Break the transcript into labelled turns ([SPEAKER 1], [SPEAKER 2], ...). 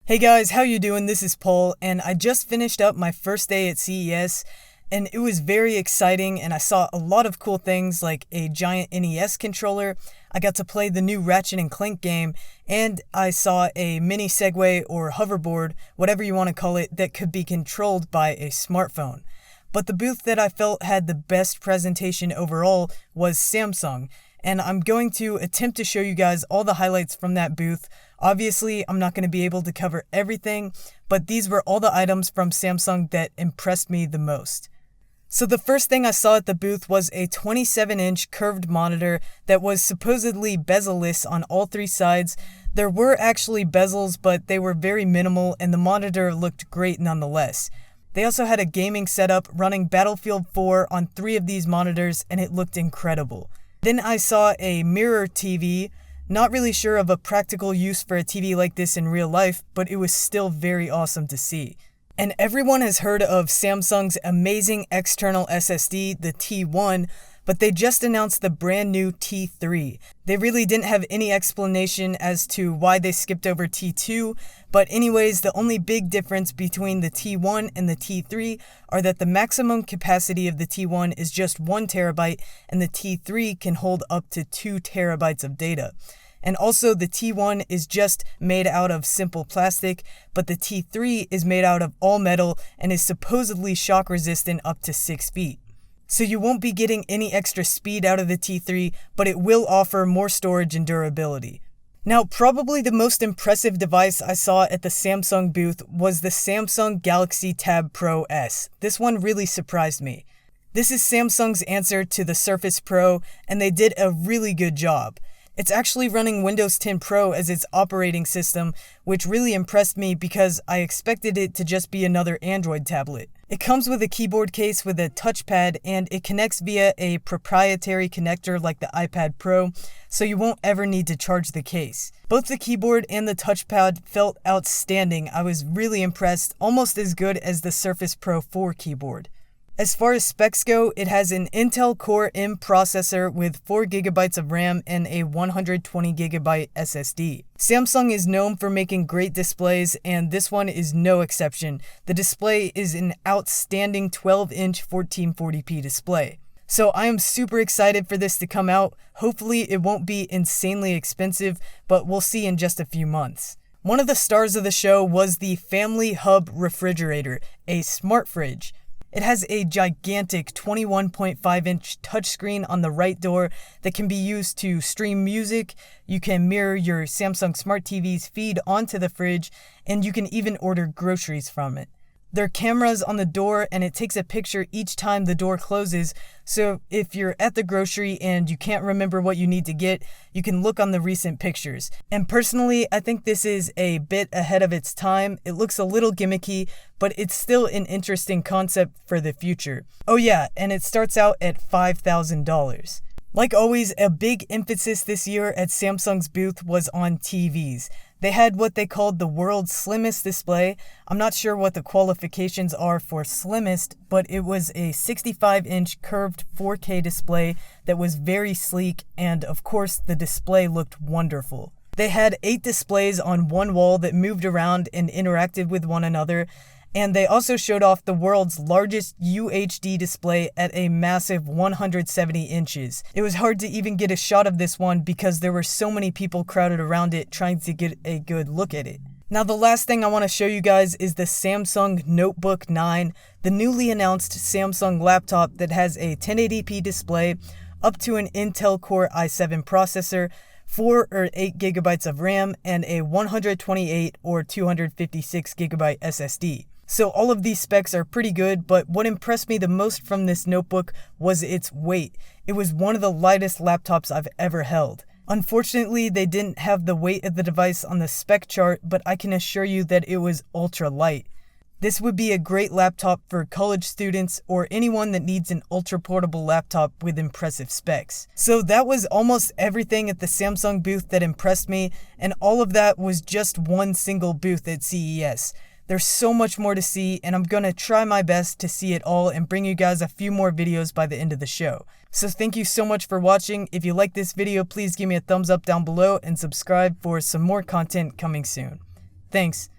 [SPEAKER 1] Hey guys, how you doing? This is Paul, and I just finished up my first day at CES, and it was very exciting, and I saw a lot of cool things like a giant NES controller. I got to play the new Ratchet and Clank game, and I saw a mini Segway or hoverboard, whatever you want to call it, that could be controlled by a smartphone. But the booth that I felt had the best presentation overall was Samsung, and I'm going to attempt to show you guys all the highlights from that booth. Obviously, I'm not going to be able to cover everything, but these were all the items from Samsung that impressed me the most. So the first thing I saw at the booth was a 27-inch curved monitor that was supposedly bezel-less on all three sides. There were actually bezels, but they were very minimal, and the monitor looked great nonetheless. They also had a gaming setup running Battlefield 4 on 3 of these monitors, and it looked incredible. Then I saw a mirror TV. Not really sure of a practical use for a TV like this in real life, but it was still very awesome to see. And everyone has heard of Samsung's amazing external SSD, the T1, but they just announced the brand new T3. They really didn't have any explanation as to why they skipped over T2, but anyways, the only big difference between the T1 and the T3 are that the maximum capacity of the T1 is just 1 terabyte and the T3 can hold up to 2 terabytes of data. And also the T1 is just made out of simple plastic, but the T3 is made out of all metal and is supposedly shock resistant up to 6 feet. So you won't be getting any extra speed out of the T3, but it will offer more storage and durability. Now, probably the most impressive device I saw at the Samsung booth was the Samsung Galaxy Tab Pro S. This one really surprised me. This is Samsung's answer to the Surface Pro, and they did a really good job. It's actually running Windows 10 Pro as its operating system, which really impressed me because I expected it to just be another Android tablet. It comes with a keyboard case with a touchpad, and it connects via a proprietary connector like the iPad Pro, so you won't ever need to charge the case. Both the keyboard and the touchpad felt outstanding. I was really impressed, almost as good as the Surface Pro 4 keyboard. As far as specs go, it has an Intel Core M processor with 4GB of RAM and a 120GB SSD. Samsung is known for making great displays, and this one is no exception. The display is an outstanding 12-inch 1440p display. So I am super excited for this to come out. Hopefully it won't be insanely expensive, but we'll see in just a few months. One of the stars of the show was the Family Hub refrigerator, a smart fridge. It has a gigantic 21.5-inch touchscreen on the right door that can be used to stream music. You can mirror your Samsung Smart TV's feed onto the fridge, and you can even order groceries from it. There are cameras on the door, and it takes a picture each time the door closes, so if you're at the grocery and you can't remember what you need to get, you can look on the recent pictures. And personally, I think this is a bit ahead of its time. It looks a little gimmicky, but it's still an interesting concept for the future. Oh yeah, and it starts out at $5,000. Like always, a big emphasis this year at Samsung's booth was on TVs. They had what they called the world's slimmest display. I'm not sure what the qualifications are for slimmest, but it was a 65-inch curved 4K display that was very sleek, and of course the display looked wonderful. They had 8 displays on one wall that moved around and interacted with one another, and they also showed off the world's largest UHD display at a massive 170 inches. It was hard to even get a shot of this one because there were so many people crowded around it trying to get a good look at it. Now the last thing I want to show you guys is the Samsung Notebook 9, the newly announced Samsung laptop that has a 1080p display, up to an Intel Core i7 processor, 4 or 8 gigabytes of RAM, and a 128 or 256 gigabyte SSD. So all of these specs are pretty good, but what impressed me the most from this notebook was its weight. It was one of the lightest laptops I've ever held. Unfortunately, they didn't have the weight of the device on the spec chart, but I can assure you that it was ultra light. This would be a great laptop for college students or anyone that needs an ultra portable laptop with impressive specs. So that was almost everything at the Samsung booth that impressed me, and all of that was just one single booth at CES. There's so much more to see, and I'm gonna try my best to see it all and bring you guys a few more videos by the end of the show. So thank you so much for watching. If you like this video, please give me a thumbs up down below and subscribe for some more content coming soon. Thanks.